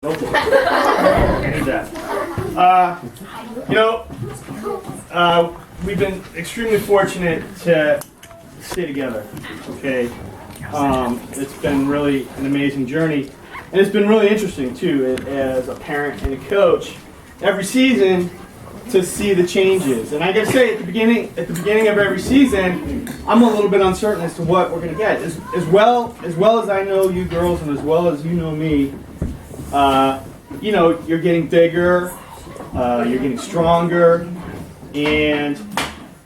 Okay. I need that. We've been extremely fortunate to stay together. Okay. It's been really an amazing journey, and it's been really interesting too, as a parent and a coach, every season to see the changes. And I gotta say, at the beginning of every season, I'm a little bit uncertain as to what we're gonna get. As well as I know you girls, and as well as you know me, you're getting bigger, you're getting stronger, and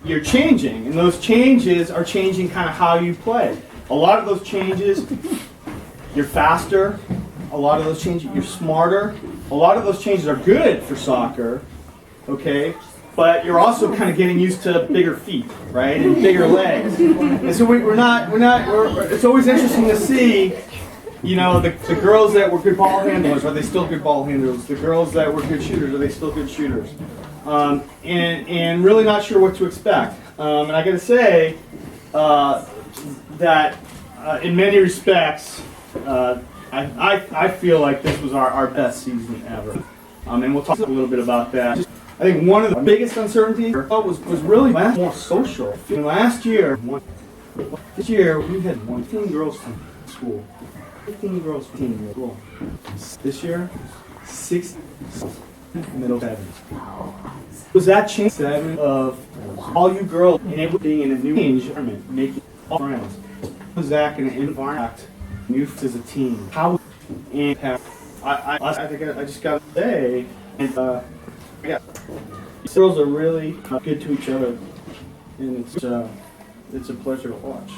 you're changing. And those changes are changing kind of how you play. A lot of those changes, you're faster. A lot of those changes, you're smarter. A lot of those changes are good for soccer, okay? But you're also kind of getting used to bigger feet, right, and bigger legs. And so it's always interesting to see, the girls that were good ball handlers, are they still good ball handlers? The girls that were good shooters, are they still good shooters? And really not sure what to expect. And I got to say that in many respects, I feel like this was our best season ever. And we'll talk a little bit about that. I think one of the biggest uncertainties was really more social. This year we had 15 girls from school. 15 girls from school. This year, 6 middle sevens. Was that change 7 of all you girls being in a new environment, making friends? Was that going to impact you as a team? How and I think I just got to say, and these girls are really good to each other, and it's a pleasure to watch.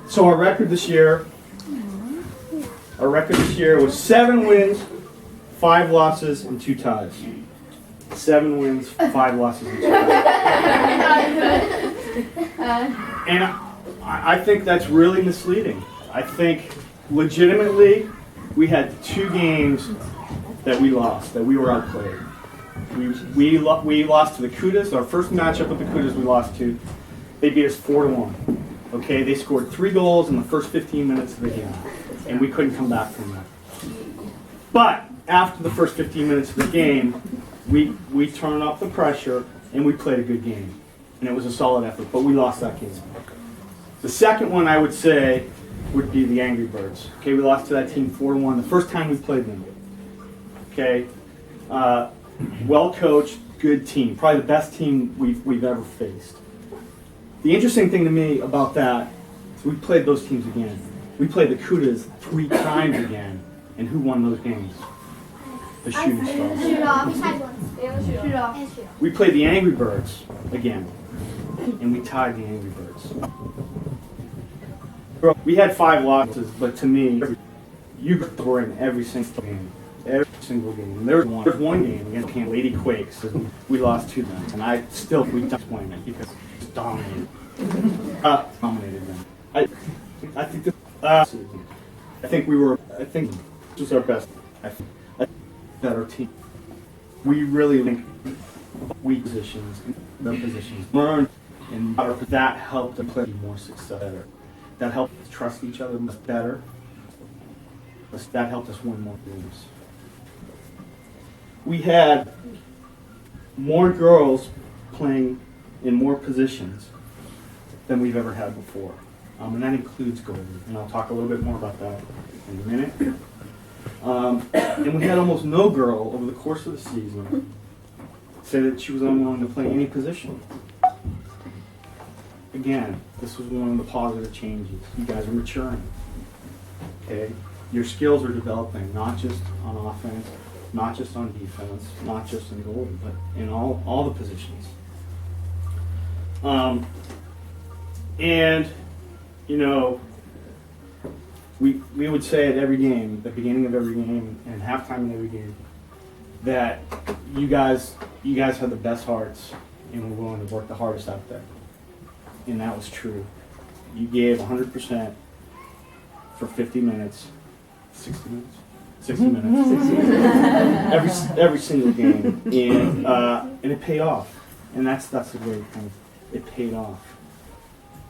So our record this year was 7 wins, 5 losses, and 2 ties. 7 wins, 5 losses, and 2 ties. And I think that's really misleading. I think legitimately we had 2 games that we lost, that we were outplayed. We lost to the Cudas. Our first matchup with the Cudas we lost to. They beat us 4-1. Okay, they scored 3 goals in the first 15 minutes of the game, and we couldn't come back from that. But after the first 15 minutes of the game, we turned up the pressure and we played a good game, and it was a solid effort. But we lost that game. The second one I would say would be the Angry Birds. Okay, we lost to that team 4-1 the first time we played them. Okay, well coached, good team, probably the best team we've ever faced. The interesting thing to me about that is we played those teams again. We played the Cudas 3 times again, and who won those games? The Shooting Stars. We played the Angry Birds again, and we tied the Angry Birds. We had 5 losses, but to me, you were in every single game. Every single game. There was one game against Camp Lady Quakes, and we lost to them, and we disappointed because we dominated. Dominated them. I think this was our best. Better team. We really linked weak positions, the positions learned, and that helped them play more success better. That helped us trust each other much better. That helped us win more games. We had more girls playing in more positions than we've ever had before. And that includes goalie. And I'll talk a little bit more about that in a minute. And we had almost no girl over the course of the season say that she was unwilling to play any position. Again, this was one of the positive changes. You guys are maturing. Okay? Your skills are developing, not just on offense, not just on defense, not just in goal, but in all the positions. And we would say at every game, the beginning of every game, and halftime in every game, that you guys had the best hearts and were willing to work the hardest out there. And that was true. You gave 100% for 50 minutes, 60 minutes. 60 minutes. every single game, and it paid off, and that's the great thing. It paid off.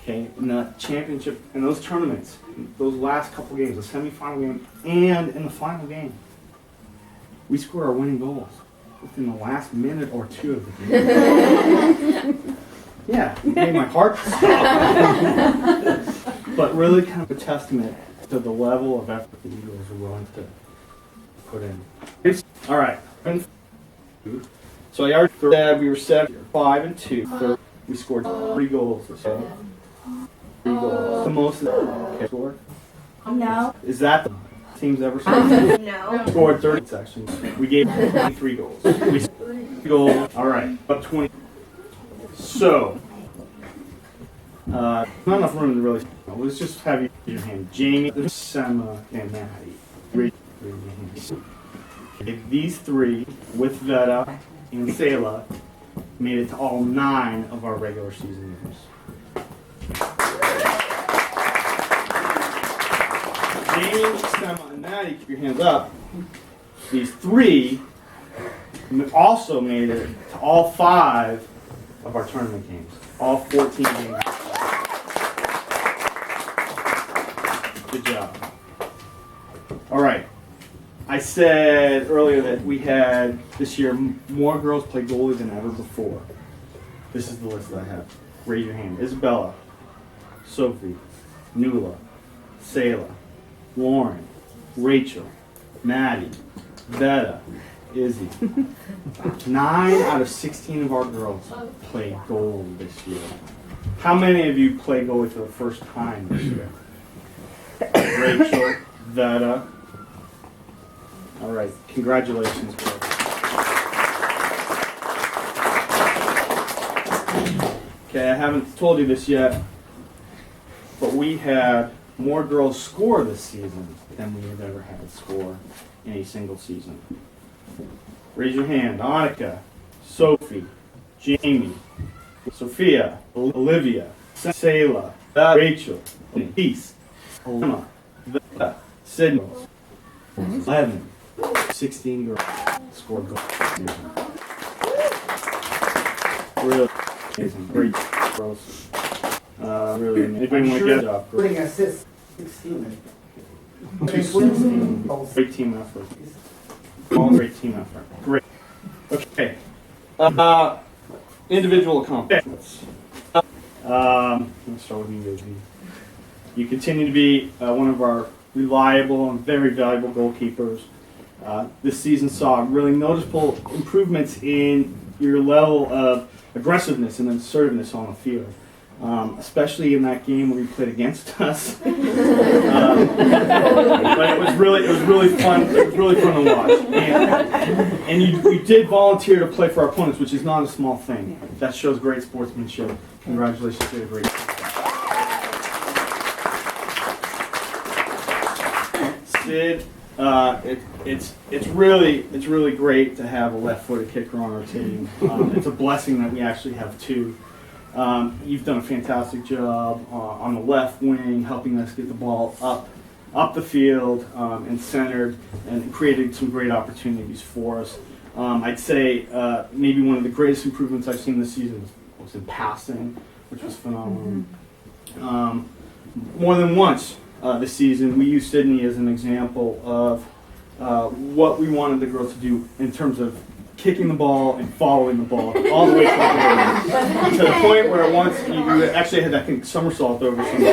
Okay, in the championship, in those tournaments, in those last couple games, the semifinal game and in the final game, we scored our winning goals within the last minute or two of the game. Yeah, it made my heart stop. But really kind of a testament to the level of effort the Eagles are willing to put in. All right. So I already said we were 5-2. We scored 3 goals this year. 3 goals. The most score. No. Is that the team's ever scored? No. Scored 30 sections. We gave 23 goals. We scored 3 goals. All right. About 20. So, not enough room to really. Let's just have you raise your hand. Jamie, Sema, and Maddie. Raise your hands. Okay, these 3 with Veta and Selah made it to all 9 of our regular season games. Jamie, Sema, and Maddie, keep your hands up. These 3 also made it to all 5 of our tournament games. All 14 games. Good job. All right. I said earlier that we had this year more girls play goalie than ever before. This is the list that I have. Raise your hand. Isabella, Sophie, Nuala, Selah, Lauren, Rachel, Maddie, Veta, Izzy. 9 out of 16 of our girls play goalie this year. How many of you play goalie for the first time this year? Rachel, Veta. All right, congratulations, girls. Okay, I haven't told you this yet, but we had more girls score this season than we have ever had score in a single season. Raise your hand. Annika, Sophie, Jamie, Sophia, Olivia, Selah, Rachel, Peace, Emma, Veta, Sydney, 11, 16 girls scored goals. Really amazing. Great girls. Really amazing. Anybody want to get a job? Putting assists 16. 16. Great team effort. All great team effort. Great. Okay. Individual accomplishments. Let's start with you, Izzy. You continue to be one of our reliable and very valuable goalkeepers. This season saw really noticeable improvements in your level of aggressiveness and assertiveness on the field. Especially in that game where you played against us. But it was really fun. It was really fun to watch. And you did volunteer to play for our opponents, which is not a small thing. That shows great sportsmanship. Congratulations, you did a great job. Sid, it's really great to have a left-footed kicker on our team. It's a blessing that we actually have 2. You've done a fantastic job on the left wing, helping us get the ball up the field and centered, and created some great opportunities for us. I'd say maybe one of the greatest improvements I've seen this season was in passing, which was phenomenal. More than once this season, we used Sydney as an example of what we wanted the girls to do in terms of kicking the ball and following the ball all the way to the point where once you actually had, I think, somersault over something.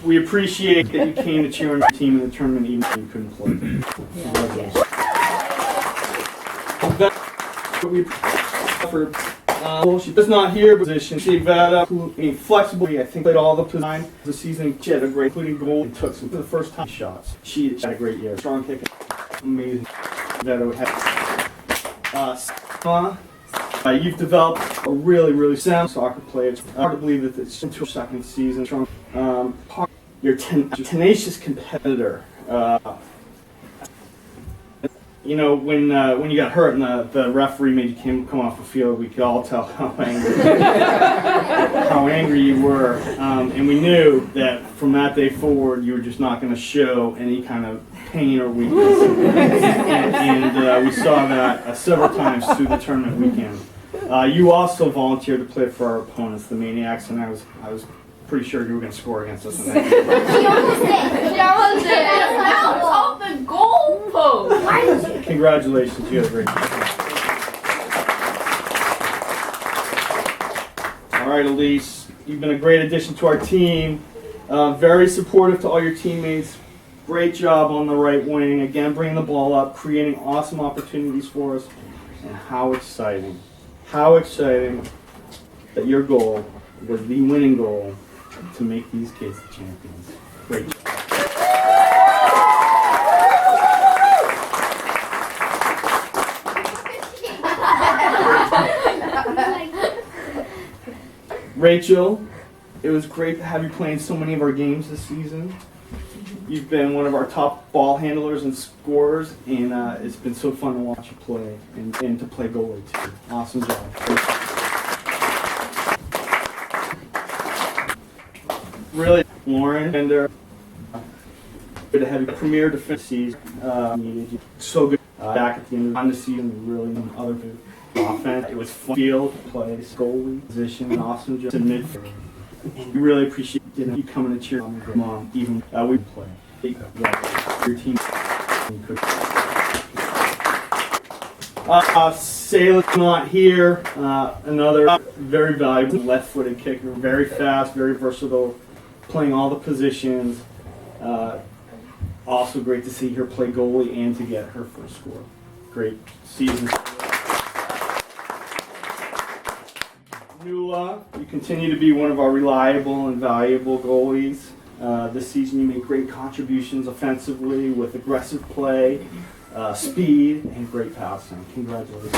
We appreciate that you came to cheer on your team in the tournament even if you couldn't play. She does not hear position. She Veta, who flexible, I think played all the time the season. She had a great including goal and took some for the first time shots. She had a great year. Strong kick. Amazing. You've developed a really sound soccer player. It's hard to believe that it's into a second season. You're a tenacious competitor. You know, when you got hurt and the referee made you come off the field, we could all tell how angry you were, and we knew that from that day forward, you were just not going to show any kind of pain or weakness. And we saw that several times through the tournament weekend. You also volunteered to play for our opponents, the Maniacs, and I was pretty sure you were going to score against us in that game. She almost did. She almost did. Out of the goalpost. Why did you? Congratulations, you had a great game. All right, Elise, you've been a great addition to our team. Very supportive to all your teammates. Great job on the right wing. Again, bringing the ball up, creating awesome opportunities for us. And how exciting that your goal was the winning goal to make these kids the champions. Great job. Rachel, it was great to have you playing so many of our games this season. You've been one of our top ball handlers and scorers, and it's been so fun to watch you play and to play goalie too. Awesome job. Really, Lauren, and good to have you premier defense season. Needed you so good back at the end of the season. Really, other good offense. It was fun field play, goalie position, an awesome job in midfield. We really appreciate you coming to cheer on your mom, even we play. Your team. Sailor's not here. Another very valuable left-footed kicker, very fast, very versatile, playing all the positions. Also great to see her play goalie and to get her first score. Great season. Nuala, you continue to be one of our reliable and valuable goalies. This season you made great contributions offensively with aggressive play, speed, and great passing. Congratulations.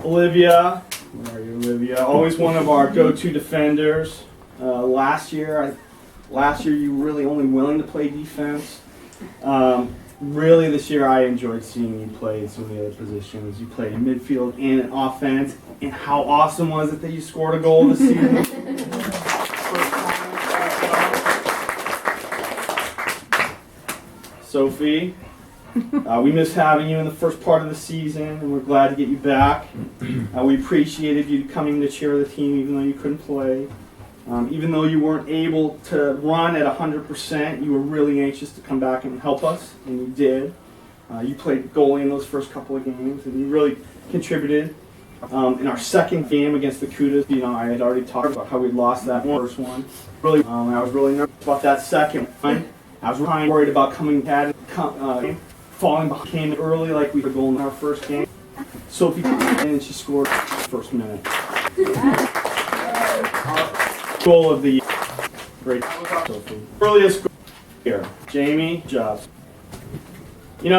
Olivia, where are you, Olivia? Always one of our go-to defenders. Last year you were really only willing to play defense. Really, this year I enjoyed seeing you play in some of the other positions. You played in midfield and in offense. And how awesome was it that you scored a goal this season? Sophie, we missed having you in the first part of the season, and we're glad to get you back. We appreciated you coming to cheer the team even though you couldn't play. Even though you weren't able to run at 100%, you were really anxious to come back and help us, and you did. You played goalie in those first couple of games, and you really contributed. In our second game against the Cudas, I had already talked about how we lost that first one. Really, I was really nervous about that second one. I was really worried about falling behind, came early like we were goal in our first game. Sophie came in and she scored the first minute. Goal of the year. Great, Sophie. Earliest goal here. Jamie, jobs. We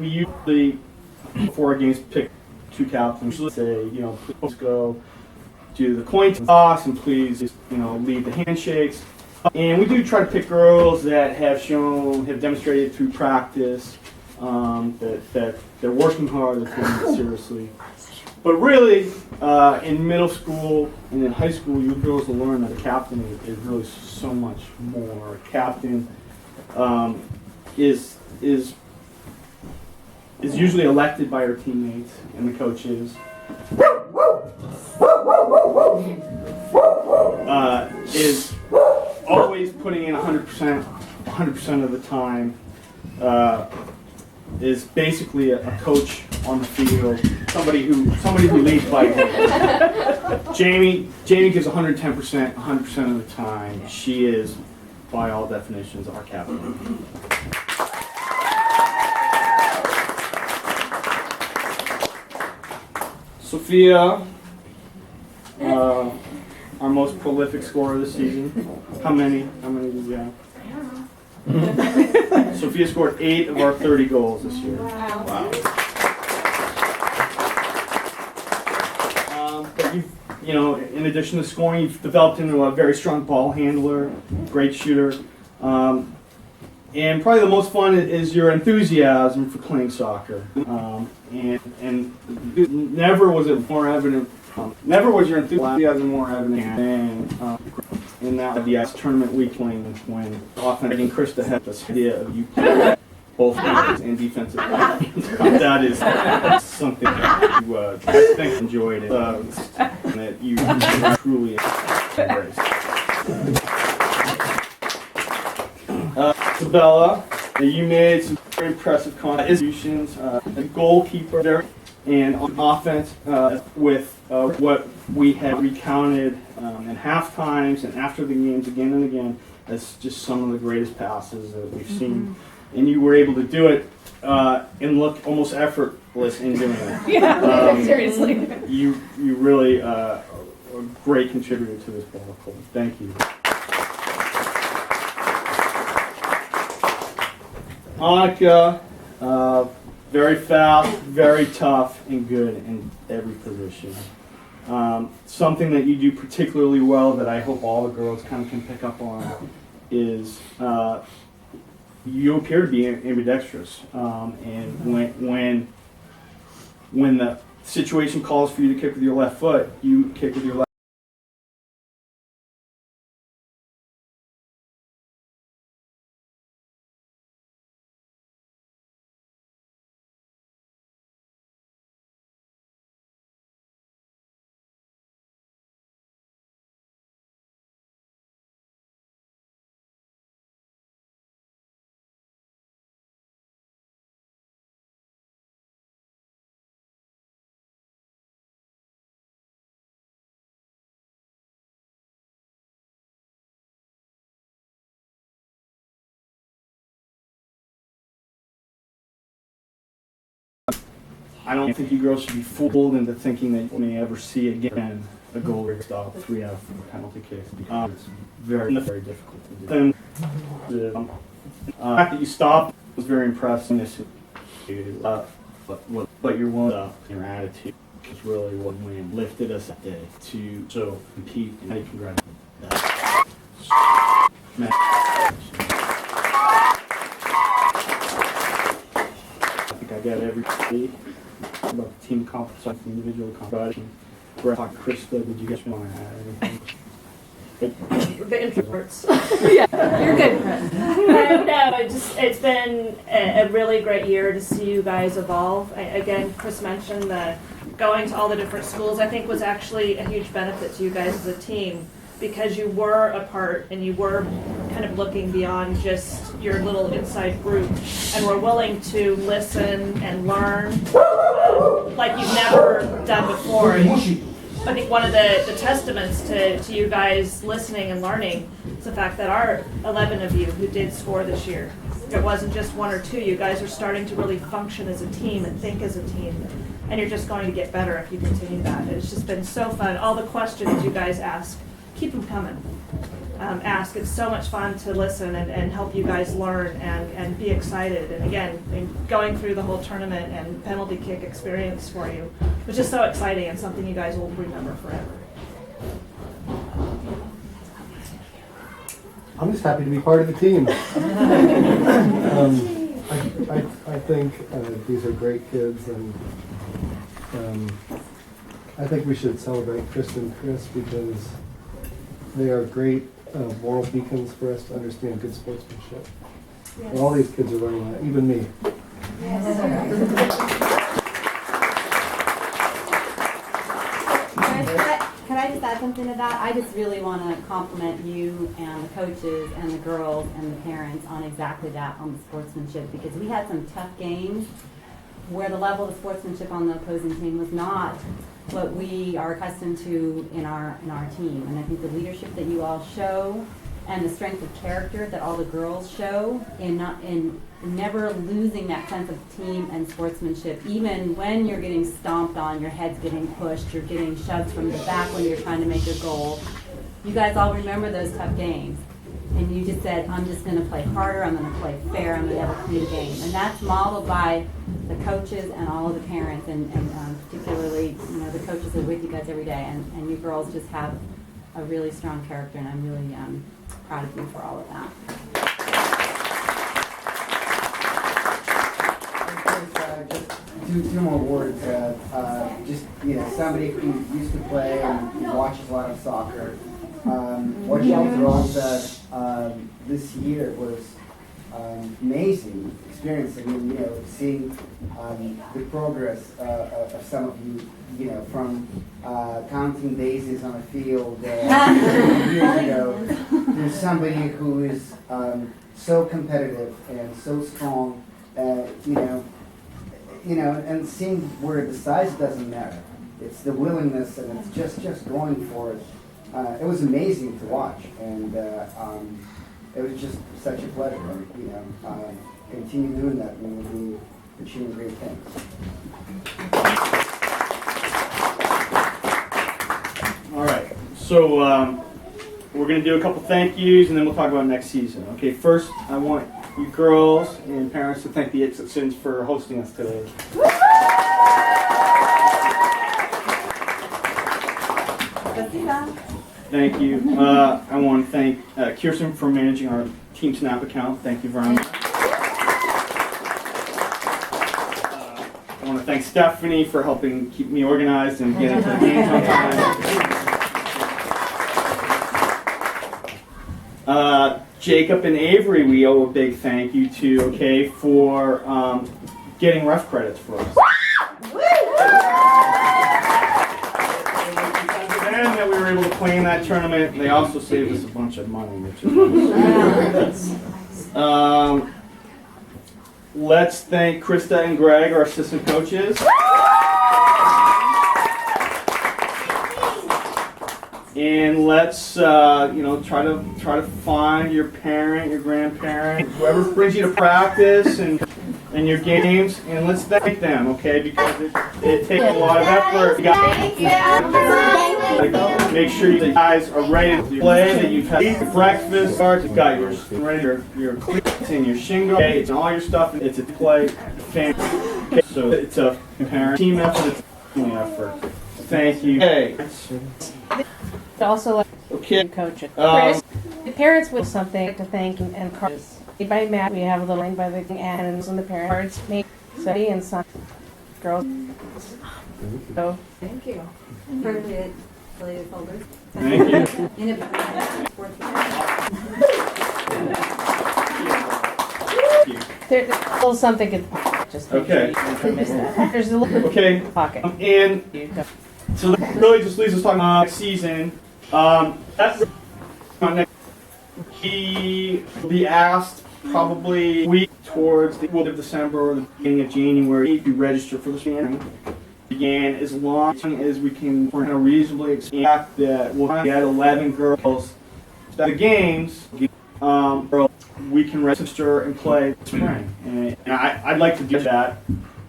usually before our games pick two captains. Let's say, please go do the coin toss and please, lead the handshakes. And we do try to pick girls that have demonstrated through practice that they're working hard, they're taking it seriously. But really, in middle school and in high school, you girls will learn that a captain is really so much more. A captain is usually elected by our teammates and the coaches. Is always putting in 100% of the time. Is basically a coach on the field, somebody who leads by example. Jamie gives 110%, 100% of the time. She is, by all definitions, our captain. Sophia, our most prolific scorer this season. How many did you have? Sophia scored 8 of our 30 goals this year. Wow. But in addition to scoring, you've developed into a very strong ball handler, great shooter. And probably the most fun is your enthusiasm for playing soccer. And never was it more evident. Never was your enthusiasm more evident than in that the tournament week when often Krista had this idea of you both offensive and defensive. That is something that you, I think, enjoyed it, and that you truly embraced. Isabella, you made some very impressive contributions. A goalkeeper and on offense with what we had recounted in half times and after the games again and again as just some of the greatest passes that we've seen. And you were able to do it and look almost effortless in doing it. Yeah, seriously. You really are a great contributor to this ball club. Thank you. Annika, very fast, very tough, and good in every position. Something that you do particularly well that I hope all the girls kind of can pick up on is you appear to be ambidextrous. And when the situation calls for you to kick with your left foot, you kick with your left. I don't think you girls should be fooled into thinking that you may ever see again a goal stop 3 out of 4 penalty kicks. It's very, very difficult to do. The fact that you stopped was very impressive. But your your attitude is really what lifted us that day to compete and I congratulate that. I think I got every about the team competition, individual competition. Krista, did you guys want to add anything? The introverts. Yeah, you're good. No, it's been a really great year to see you guys evolve. Again, Chris mentioned that going to all the different schools, I think, was actually a huge benefit to you guys as a team because you were apart and you were kind of looking beyond just your little inside group and were willing to listen and learn like you've never done before. I think one of the testaments to you guys listening and learning is the fact that our 11 of you who did score this year, it wasn't just 1 or 2, you guys are starting to really function as a team and think as a team. And you're just going to get better if you continue that. It's just been so fun. All the questions you guys ask, keep them coming. Ask. It's so much fun to listen and help you guys learn and be excited. And again, going through the whole tournament and penalty kick experience for you was just so exciting and something you guys will remember forever. I'm just happy to be part of the team. I think these are great kids, and I think we should celebrate Kristen and Chris because they are great moral beacons for us to understand good sportsmanship. Yes. And all these kids are learning that, even me. Yes. Could I just add something to that? I just really want to compliment you and the coaches and the girls and the parents on exactly that, on the sportsmanship, because we had some tough games where the level of sportsmanship on the opposing team was not what we are accustomed to in our team. And I think the leadership that you all show and the strength of character that all the girls show in never losing that sense of team and sportsmanship, even when you're getting stomped on, your head's getting pushed, you're getting shoved from the back when you're trying to make your goal. You guys all remember those tough games. And you just said, I'm just going to play harder, I'm going to play fair, I'm going to have a clean game. And that's modeled by the coaches and all of the parents, and particularly, the coaches are with you guys every day. And you girls just have a really strong character, and I'm really proud of you for all of that. Just two more words. Somebody who used to play and watches a lot of soccer. What y'all brought this year was amazing experience. I mean, seeing the progress of some of you, from counting daisies on a field years ago to somebody who is so competitive and so strong, and seeing where the size doesn't matter. It's the willingness, and it's just going for it. It was amazing to watch, and it was just such a pleasure. Continue doing that, and we'll be achieving great things. All right, so we're going to do a couple thank yous, and then we'll talk about next season. Okay, first, I want you girls and parents to thank the Itsitsins for hosting us today. Thank you. I want to thank Kirsten for managing our Team Snap account. Thank you very much. I want to thank Stephanie for helping keep me organized and getting to the games on time. Jacob and Avery, we owe a big thank you to, okay, for getting ref credits for us. And that we were able to play in that tournament. They also saved us a bunch of money, which is nice. Let's thank Krista and Greg, our assistant coaches. And let's try to find your parent, your grandparent, whoever brings you to practice and your games, and let's thank them, okay? Because it takes a lot of effort. Make sure you guys are ready to play, that you've had your breakfast, you've got your cleats and your shingle, okay? It's all your stuff. It's a play family. Okay? So it's a parent team effort. It's a family effort. Thank you. Hey. Also, like Okay. coach it. Parents with something to thank and cards. By Matt, we have a little line by the and on the parents make study and some girls. So Thank you. Appropriate folders. Thank you. In a there's a little something good. Just make Okay. sure you don't miss that. There's a little Okay. pocket. And so that really just leaves us talking about next season. That's he will be asked probably a week towards the end of December or the beginning of January to register for the season. Again, as long as we can reasonably expect that we'll get 11 girls at the games, we can register and play spring. And I'd like to do that.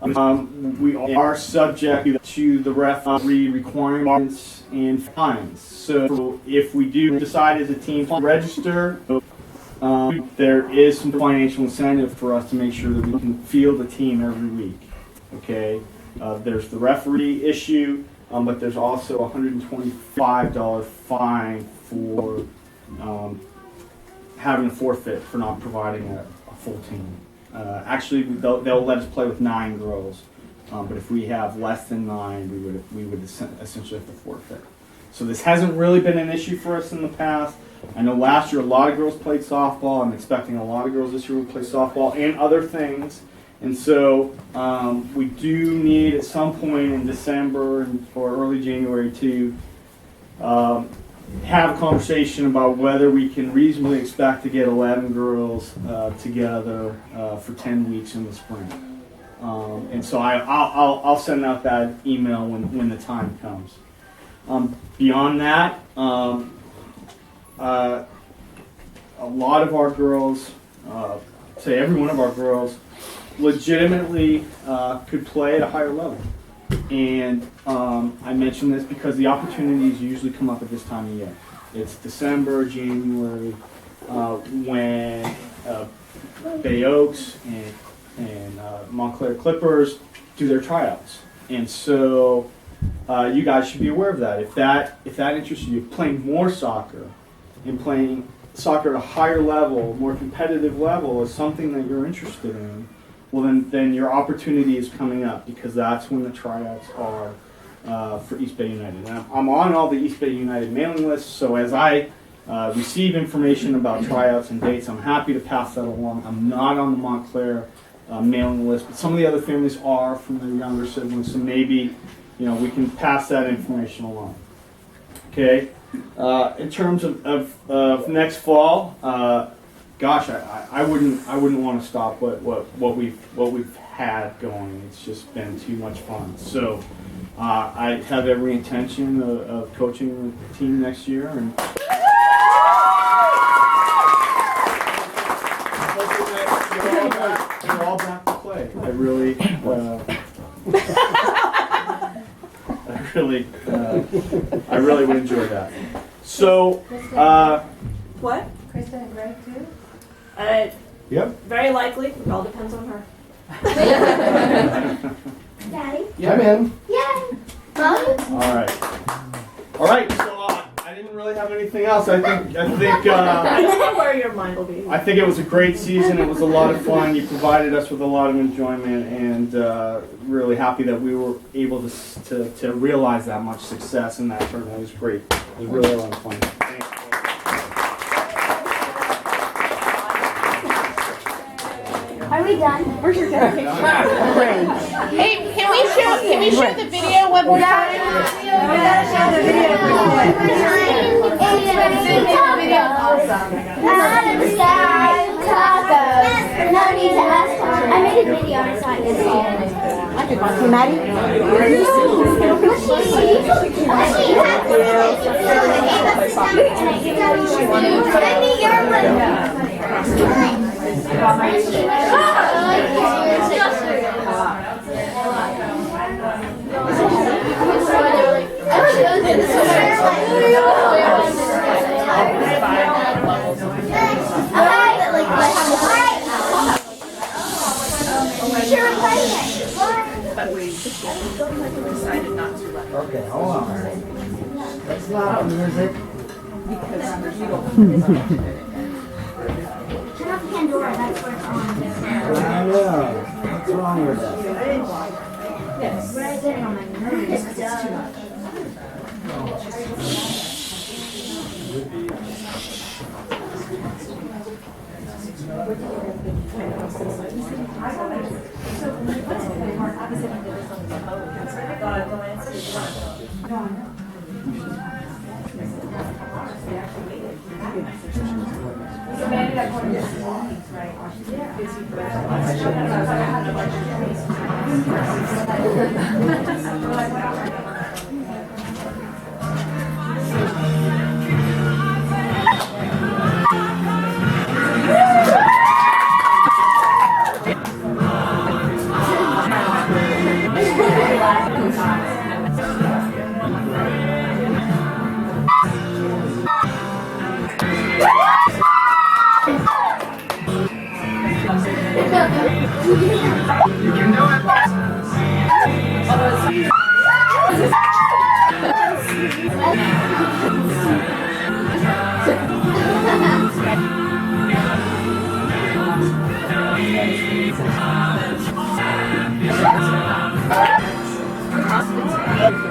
We are subject to the referee requirements and fines. So if we do decide as a team to register, there is some financial incentive for us to make sure that we can field the team every week. Okay, there's the referee issue, but there's also a $125 fine for having a forfeit for not providing a full team. Actually, they'll let us play with 9 girls, but if we have less than 9, we would essentially have to forfeit. So this hasn't really been an issue for us in the past. I know last year a lot of girls played softball. I'm expecting a lot of girls this year will play softball and other things. And so we do need at some point in December or early January to have a conversation about whether we can reasonably expect to get 11 girls together for 10 weeks in the spring. And so I'll send out that email when the time comes. Beyond that, a lot of our girls, say every one of our girls, legitimately could play at a higher level. And I mention this because the opportunities usually come up at this time of year. It's December, January, when Bay Oaks and Montclair Clippers do their tryouts. And so you guys should be aware of that. If that interests you, playing more soccer and playing soccer at a higher level, more competitive level is something that you're interested in, well then your opportunity is coming up, because that's when the tryouts are for East Bay United. And I'm on all the East Bay United mailing lists, so as I receive information about tryouts and dates, I'm happy to pass that along. I'm not on the Montclair mailing list, but some of the other families are from their younger siblings, so maybe we can pass that information along. Okay. In terms of next fall, gosh, I wouldn't want to stop what we've had going. It's just been too much fun. So I have every intention of coaching the team next year, and you're all back to play. I really would enjoy that. So, What? Krista and Greg too? yep. Very likely. It all depends on her. Daddy? I'm in. Yay! Mommy? All right. So I didn't really have anything else. I think. I don't know where your mind will be. I think it was a great season. It was a lot of fun. You provided us with a lot of enjoyment, and really happy that we were able to realize that much success in that tournament. It was great. It was really a lot of fun. Thanks. Are we done? Where's your dedication? Hey, can we show the video one more time? We gotta show the video. Adam style tacos. No need to ask Tom. I made a video on side this Hey, Maddie? Send me your one. Okay, hold on. Let's not music. Turn off Pandora, that's where it's on. I know. What's wrong with that? Yes. Where is it on my nerves? It's too much.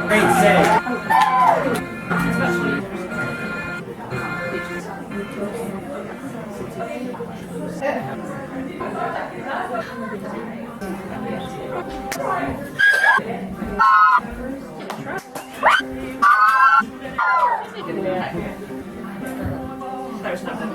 Great save. There's nothing.